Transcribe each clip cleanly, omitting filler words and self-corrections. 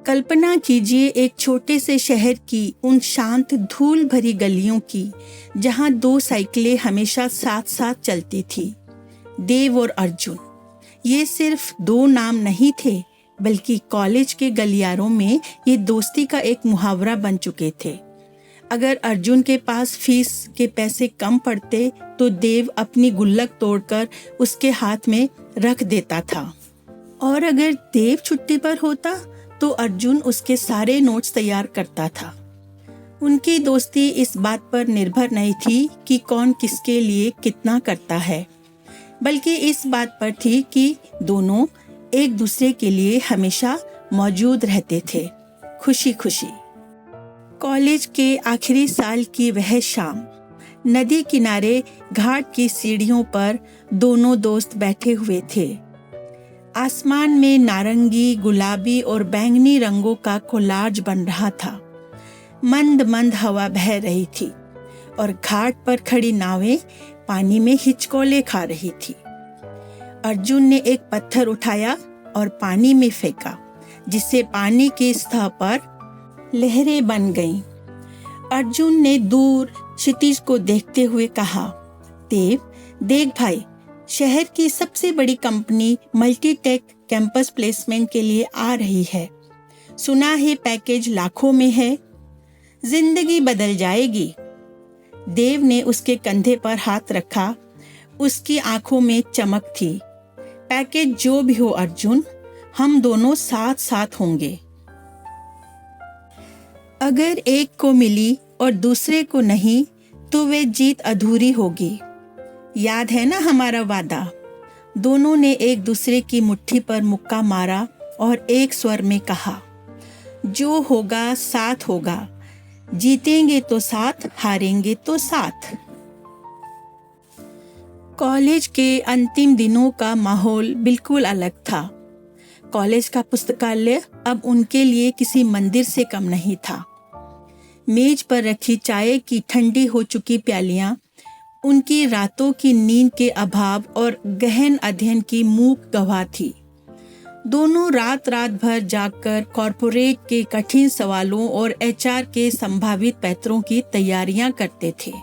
कल्पना कीजिए एक छोटे से शहर की उन शांत धूल भरी गलियों की जहां दो साइकिलें हमेशा साथ साथ चलती थी, देव और अर्जुन। ये सिर्फ दो नाम नहीं थे, बल्कि कॉलेज के गलियारों में ये दोस्ती का एक मुहावरा बन चुके थे। अगर अर्जुन के पास फीस के पैसे कम पड़ते तो देव अपनी गुल्लक तोड़कर उसके हाथ में रख देता था, और अगर देव छुट्टी पर होता तो अर्जुन उसके सारे नोट्स तैयार करता था। उनकी दोस्ती इस बात पर निर्भर नहीं थी कि कौन किसके लिए कितना करता है, बल्कि इस बात पर थी कि दोनों एक दूसरे के लिए हमेशा मौजूद रहते थे, खुशी खुशी। कॉलेज के आखिरी साल की वह शाम, नदी किनारे घाट की सीढ़ियों पर दोनों दोस्त बैठे हुए थे। आसमान में नारंगी, गुलाबी और बैंगनी रंगों का कोलाज बन रहा था। मंद मंद हवा बह रही थी और घाट पर खड़ी नावें पानी में हिचकोले खा रही थी। अर्जुन ने एक पत्थर उठाया और पानी में फेंका, जिससे पानी की सतह पर लहरें बन गईं। अर्जुन ने दूर क्षितिज को देखते हुए कहा, देव, देख भाई, शहर की सबसे बड़ी कंपनी मल्टीटेक कैंपस प्लेसमेंट के लिए आ रही है। सुना है पैकेज लाखों में है। जिंदगी बदल जाएगी। देव ने उसके कंधे पर हाथ रखा। उसकी आंखों में चमक थी। पैकेज जो भी हो अर्जुन, हम दोनों साथ साथ होंगे। अगर एक को मिली और दूसरे को नहीं तो वे जीत अधूरी होगी। याद है ना हमारा वादा? दोनों ने एक दूसरे की मुट्ठी पर मुक्का मारा और एक स्वर में कहा, जो होगा साथ होगा, जीतेंगे तो साथ, हारेंगे तो साथ। कॉलेज के अंतिम दिनों का माहौल बिल्कुल अलग था। कॉलेज का पुस्तकालय अब उनके लिए किसी मंदिर से कम नहीं था। मेज पर रखी चाय की ठंडी हो चुकी प्यालियां उनकी रातों की नींद के अभाव और गहन अध्ययन की मूक गवाह थी। दोनों रात भर जागकर कॉरपोरेट के कठिन सवालों और एचआर के संभावित पैतरों की तैयारियां करते थे।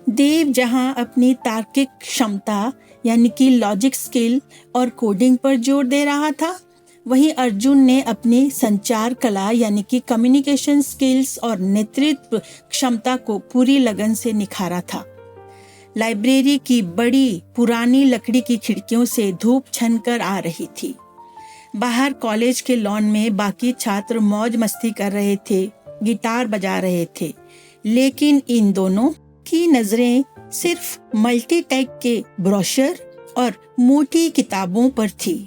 देव जहां अपनी तार्किक क्षमता यानी कि लॉजिक स्किल और कोडिंग पर जोर दे रहा था, वहीं अर्जुन ने अपनी संचार कला यानी कि कम्युनिकेशन स्किल्स और नेतृत्व क्षमता को पूरी लगन से निखारा था। लाइब्रेरी की बड़ी पुरानी लकड़ी की खिड़कियों से धूप छनकर आ रही थी। बाहर कॉलेज के लॉन में बाकी छात्र मौज मस्ती कर रहे थे, गिटार बजा रहे थे, लेकिन इन दोनों की नजरें सिर्फ मल्टीटेक के ब्रोशर और मोटी किताबों पर थी।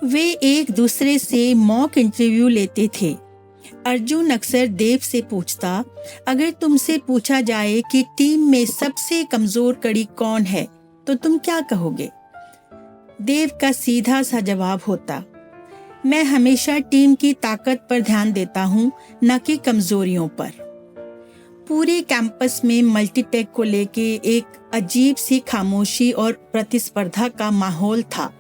वे एक दूसरे से मॉक इंटरव्यू लेते थे। अर्जुन अक्सर देव से पूछता, अगर तुमसे पूछा जाए कि टीम में सबसे कमजोर कड़ी कौन है तो तुम क्या कहोगे? देव का सीधा सा जवाब होता, मैं हमेशा टीम की ताकत पर ध्यान देता हूँ, न कि कमजोरियों पर। पूरे कैंपस में मल्टीटेक को लेके एक अजीब सी खामोशी और प्रतिस्पर्धा का माहौल था।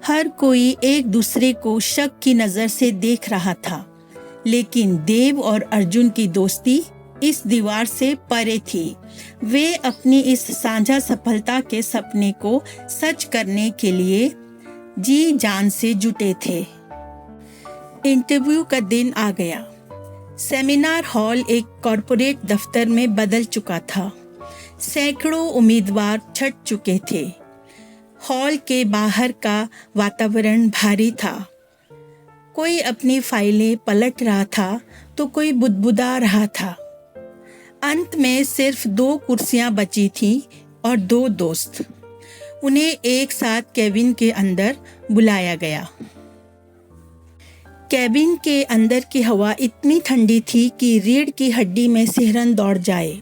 हर कोई एक दूसरे को शक की नजर से देख रहा था, लेकिन देव और अर्जुन की दोस्ती इस दीवार से परे थी। वे अपनी इस साझा सफलता के सपने को सच करने के लिए जी जान से जुटे थे। इंटरव्यू का दिन आ गया। सेमिनार हॉल एक कॉरपोरेट दफ्तर में बदल चुका था। सैकड़ों उम्मीदवार छट चुके थे। हॉल के बाहर का वातावरण भारी था। कोई अपनी फाइलें पलट रहा था तो कोई बुदबुदा रहा था। अंत में सिर्फ 2 कुर्सियां बची थीं और 2 दोस्त। उन्हें एक साथ केबिन के अंदर बुलाया गया। केबिन के अंदर की हवा इतनी ठंडी थी कि रीढ़ की हड्डी में सिहरन दौड़ जाए।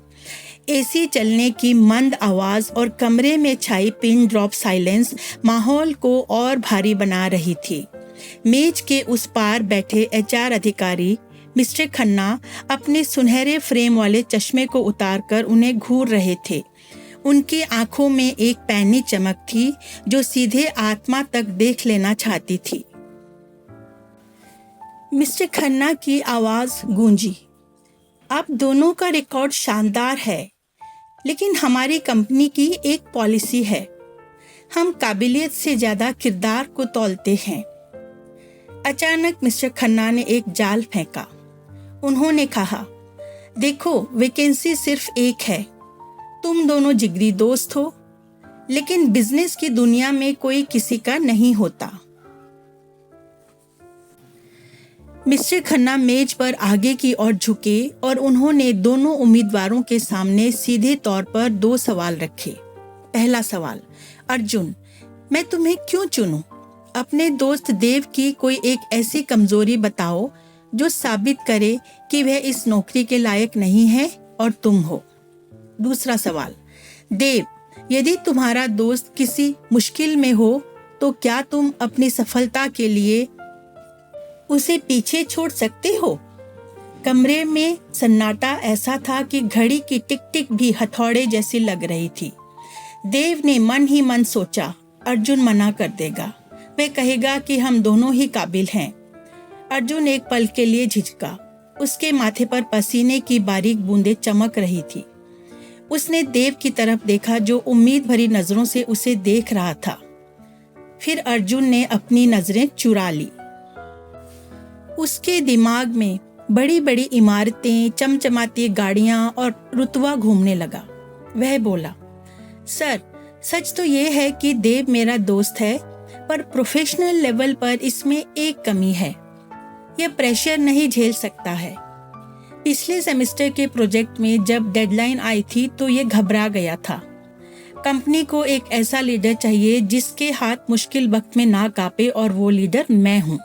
एसी चलने की मंद आवाज और कमरे में छाई पिन ड्रॉप साइलेंस माहौल को और भारी बना रही थी। मेज के उस पार बैठे एचआर अधिकारी मिस्टर खन्ना अपने सुनहरे फ्रेम वाले चश्मे को उतारकर उन्हें घूर रहे थे। उनकी आंखों में एक पैनी चमक थी जो सीधे आत्मा तक देख लेना चाहती थी। मिस्टर खन्ना की आवाज गूंजी। आप दोनों का रिकॉर्ड शानदार है, लेकिन हमारी कंपनी की एक पॉलिसी है, हम काबिलियत से ज्यादा किरदार को तौलते हैं। अचानक मिस्टर खन्ना ने एक जाल फेंका। उन्होंने कहा, देखो, वैकेंसी सिर्फ एक है। तुम दोनों जिगरी दोस्त हो, लेकिन बिजनेस की दुनिया में कोई किसी का नहीं होता। मिस्टर खन्ना मेज पर आगे की ओर झुके और उन्होंने दोनों उम्मीदवारों के सामने सीधे तौर पर 2 सवाल रखे। पहला सवाल, अर्जुन, मैं तुम्हें क्यों चुनूं? अपने दोस्त देव की कोई एक ऐसी कमजोरी बताओ जो साबित करे कि वह इस नौकरी के लायक नहीं है और तुम हो। दूसरा सवाल, देव, यदि तुम्हारा दोस्त किसी मुश्किल में हो तो क्या तुम अपनी सफलता के लिए उसे पीछे छोड़ सकते हो? कमरे में सन्नाटा ऐसा था कि घड़ी की टिक टिक भी हथौड़े जैसी लग रही थी। देव ने मन ही मन सोचा, अर्जुन मना कर देगा, वह कहेगा कि हम दोनों ही काबिल हैं। अर्जुन एक पल के लिए झिझका। उसके माथे पर पसीने की बारीक बूंदें चमक रही थी। उसने देव की तरफ देखा जो उम्मीद भरी नजरों से उसे देख रहा था। फिर अर्जुन ने अपनी नजरें चुरा ली। उसके दिमाग में बड़ी बड़ी इमारतें, चमचमाती गाड़ियां और रुतबा घूमने लगा। वह बोला, सर, सच तो यह है कि देव मेरा दोस्त है, पर प्रोफेशनल लेवल पर इसमें एक कमी है। यह प्रेशर नहीं झेल सकता है। पिछले सेमेस्टर के प्रोजेक्ट में जब डेडलाइन आई थी तो ये घबरा गया था। कंपनी को एक ऐसा लीडर चाहिए जिसके हाथ मुश्किल वक्त में ना कांपे, और वो लीडर मैं हूँ।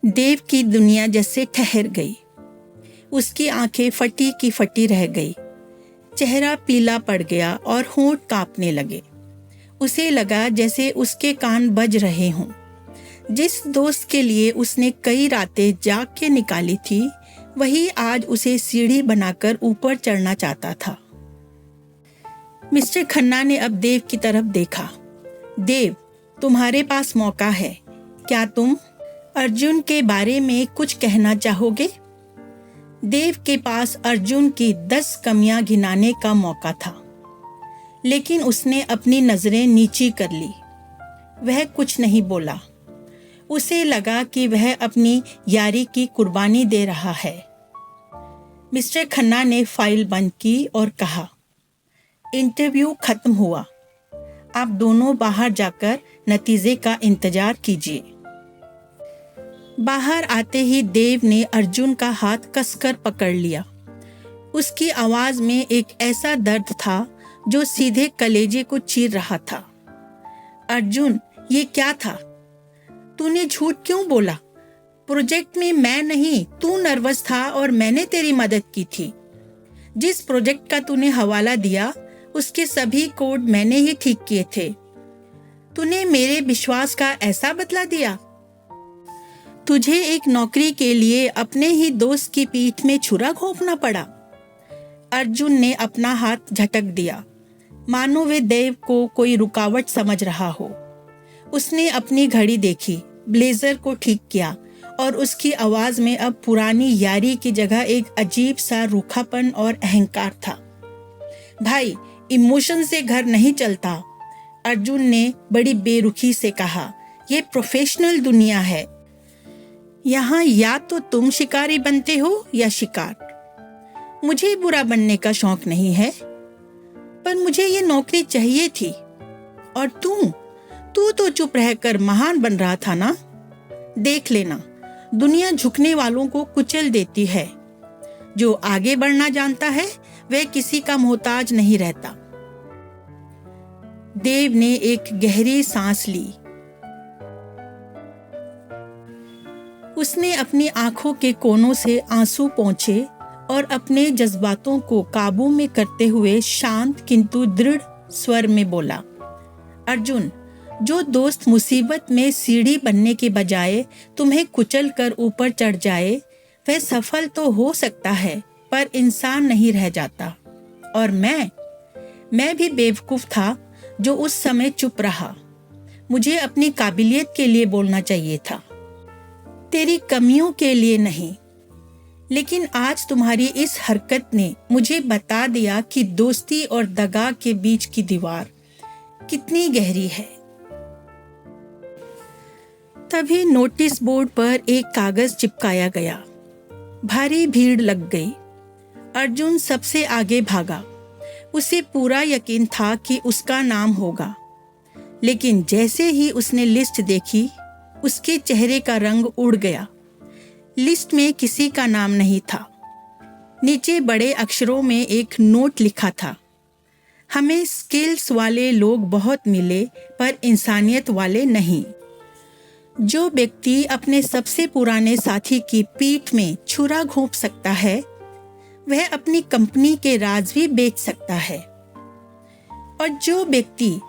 देव की दुनिया जैसे ठहर गई। उसकी आंखें फटी की फटी रह गई। चेहरा पीला पड़ गया और होंठ कांपने लगे। उसे लगा जैसे उसके कान बज रहे हों। जिस दोस्त के लिए उसने कई रातें जाग के निकाली थी, वही आज उसे सीढ़ी बनाकर ऊपर चढ़ना चाहता था। मिस्टर खन्ना ने अब देव की तरफ देखा। देव, तुम्हारे पास मौका है। क्या तुम अर्जुन के बारे में कुछ कहना चाहोगे? देव के पास अर्जुन की 10 कमियां गिनाने का मौका था, लेकिन उसने अपनी नजरें नीची कर ली। वह कुछ नहीं बोला। उसे लगा कि वह अपनी यारी की कुर्बानी दे रहा है। मिस्टर खन्ना ने फाइल बंद की और कहा, इंटरव्यू खत्म हुआ। आप दोनों बाहर जाकर नतीजे का इंतजार कीजिए। बाहर आते ही देव ने अर्जुन का हाथ कसकर पकड़ लिया। उसकी आवाज में एक ऐसा दर्द था जो सीधे कलेजे को चीर रहा था। अर्जुन, ये क्या था? तूने झूठ क्यों बोला? प्रोजेक्ट में मैं नहीं, तू नर्वस था और मैंने तेरी मदद की थी। जिस प्रोजेक्ट का तूने हवाला दिया, उसके सभी कोड मैंने ही ठीक किए थे। तूने मेरे विश्वास का ऐसा बदला दिया? तुझे एक नौकरी के लिए अपने ही दोस्त की पीठ में छुरा घोंपना पड़ा। अर्जुन ने अपना हाथ झटक दिया, मानो वे देव को कोई रुकावट समझ रहा हो। उसने अपनी घड़ी देखी, ब्लेजर को ठीक किया, और उसकी आवाज में अब पुरानी यारी की जगह एक अजीब सा रूखापन और अहंकार था। भाई, इमोशन से घर नहीं चलता, अर्जुन ने बड़ी बेरुखी से कहा। यह प्रोफेशनल दुनिया है। यहाँ या तो तुम शिकारी बनते हो या शिकार। मुझे बुरा बनने का शौक नहीं है, पर मुझे ये नौकरी चाहिए थी। और तू तो चुप रहकर महान बन रहा था ना। देख लेना, दुनिया झुकने वालों को कुचल देती है। जो आगे बढ़ना जानता है वह किसी का मोहताज नहीं रहता। देव ने एक गहरी सांस ली। उसने अपनी आंखों के कोनों से आंसू पोंछे और अपने जज्बातों को काबू में करते हुए शांत किंतु दृढ़ स्वर में बोला, अर्जुन, जो दोस्त मुसीबत में सीढ़ी बनने के बजाय तुम्हें कुचल कर ऊपर चढ़ जाए, वह सफल तो हो सकता है पर इंसान नहीं रह जाता। और मैं भी बेवकूफ था जो उस समय चुप रहा। मुझे अपनी काबिलियत के लिए बोलना चाहिए था। तेरी कमियों के लिए नहीं। लेकिन आज तुम्हारी इस हरकत ने मुझे बता दिया कि दोस्ती और दगा के बीच की दीवार कितनी गहरी है। तभी नोटिस बोर्ड पर एक कागज चिपकाया गया। भारी भीड़ लग गई। अर्जुन सबसे आगे भागा। उसे पूरा यकीन था कि उसका नाम होगा, लेकिन जैसे ही उसने लिस्ट देखी, उसके चेहरे का रंग उड़ गया। लिस्ट में किसी का नाम नहीं था। नीचे बड़े अक्षरों में एक नोट लिखा था, हमें स्किल्स वाले लोग बहुत मिले पर इंसानियत वाले नहीं। जो व्यक्ति अपने सबसे पुराने साथी की पीठ में छुरा घोंप सकता है, वह अपनी कंपनी के राज भी बेच सकता है। और जो व्यक्ति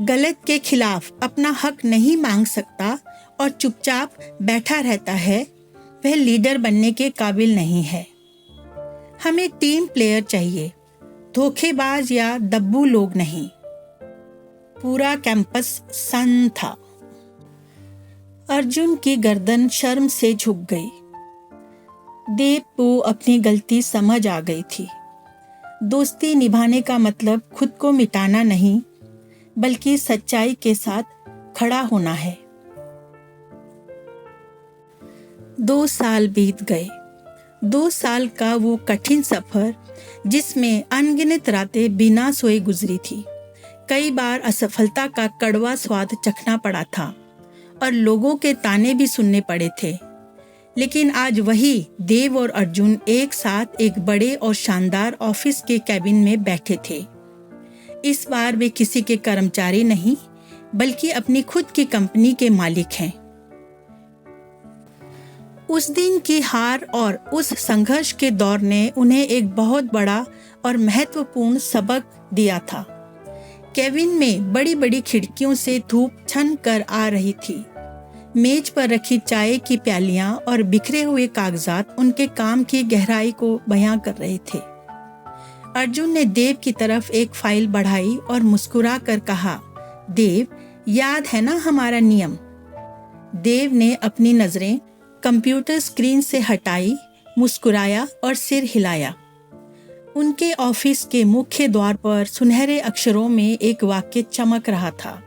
गलत के खिलाफ अपना हक नहीं मांग सकता और चुपचाप बैठा रहता है, वह लीडर बनने के काबिल नहीं है। हमें टीम प्लेयर चाहिए, धोखेबाज या दब्बू लोग नहीं। पूरा कैंपस सन्न था। अर्जुन की गर्दन शर्म से झुक गई। देव को अपनी गलती समझ आ गई थी। दोस्ती निभाने का मतलब खुद को मिटाना नहीं, बल्कि सच्चाई के साथ खड़ा होना है। 2 साल बीत गए। 2 साल का वो कठिन सफर, जिसमें अनगिनत रातें बिना सोए गुजरी थी। कई बार असफलता का कड़वा स्वाद चखना पड़ा था और लोगों के ताने भी सुनने पड़े थे। लेकिन आज वही देव और अर्जुन एक साथ एक बड़े और शानदार ऑफिस के कैबिन में बैठे थे। इस बार वे किसी के कर्मचारी नहीं, बल्कि अपनी खुद की कंपनी के मालिक हैं। उस दिन की हार और उस संघर्ष के दौर ने उन्हें एक बहुत बड़ा और महत्वपूर्ण सबक दिया था। केबिन में बड़ी बड़ी खिड़कियों से धूप छन कर आ रही थी। मेज पर रखी चाय की प्यालियां और बिखरे हुए कागजात उनके काम की गहराई को बयां कर रहे थे। अर्जुन ने देव की तरफ एक फाइल बढ़ाई और मुस्कुरा कर कहा, देव, याद है ना हमारा नियम? देव ने अपनी नजरें कंप्यूटर स्क्रीन से हटाई, मुस्कुराया और सिर हिलाया। उनके ऑफिस के मुख्य द्वार पर सुनहरे अक्षरों में एक वाक्य चमक रहा था,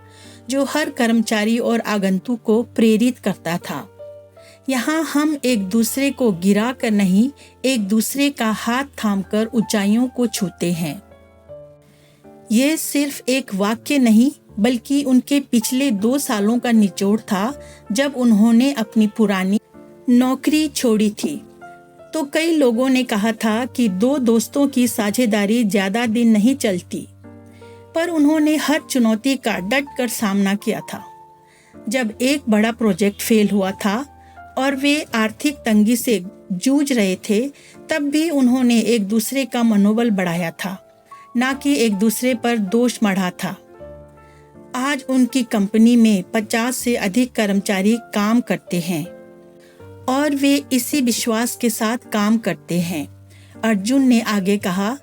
जो हर कर्मचारी और आगंतुक को प्रेरित करता था। यहाँ हम एक दूसरे को गिरा कर नहीं, एक दूसरे का हाथ थामकर ऊंचाइयों को छूते हैं। ये सिर्फ एक वाक्य नहीं, बल्कि उनके पिछले 2 सालों का निचोड़ था। जब उन्होंने अपनी पुरानी नौकरी छोड़ी थी, तो कई लोगों ने कहा था कि 2 दोस्तों की साझेदारी ज्यादा दिन नहीं चलती, पर उन्होंने हर चुनौती का डट कर सामना किया था। जब एक बड़ा प्रोजेक्ट फेल हुआ था और वे आर्थिक तंगी से जूझ रहे थे, तब भी उन्होंने एक दूसरे का मनोबल बढ़ाया था, ना कि एक दूसरे पर दोष मढ़ा था। आज उनकी कंपनी में 50 से अधिक कर्मचारी काम करते हैं और वे इसी विश्वास के साथ काम करते हैं। अर्जुन ने आगे कहा,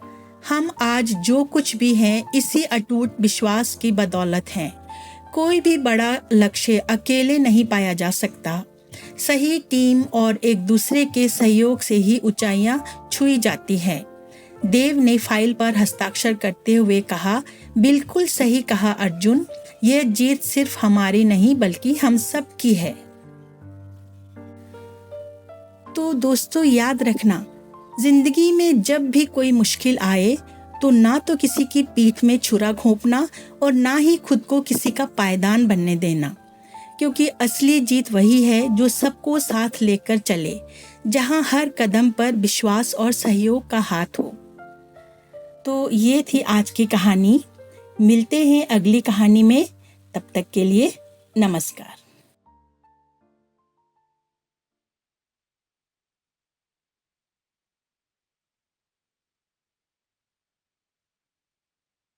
हम आज जो कुछ भी हैं, इसी अटूट विश्वास की बदौलत हैं। कोई भी बड़ा लक्ष्य अकेले नहीं पाया जा सकता। सही टीम और एक दूसरे के सहयोग से ही ऊंचाइयां छुई जाती हैं। देव ने फाइल पर हस्ताक्षर करते हुए कहा, बिल्कुल सही कहा अर्जुन, यह जीत सिर्फ हमारी नहीं, बल्कि हम सब की है। तो दोस्तों, याद रखना, जिंदगी में जब भी कोई मुश्किल आए, तो ना तो किसी की पीठ में छुरा घोंपना और ना ही खुद को किसी का पायदान बनने देना, क्योंकि असली जीत वही है जो सबको साथ लेकर चले, जहां हर कदम पर विश्वास और सहयोग का हाथ हो। तो ये थी आज की कहानी। मिलते हैं अगली कहानी में। तब तक के लिए नमस्कार।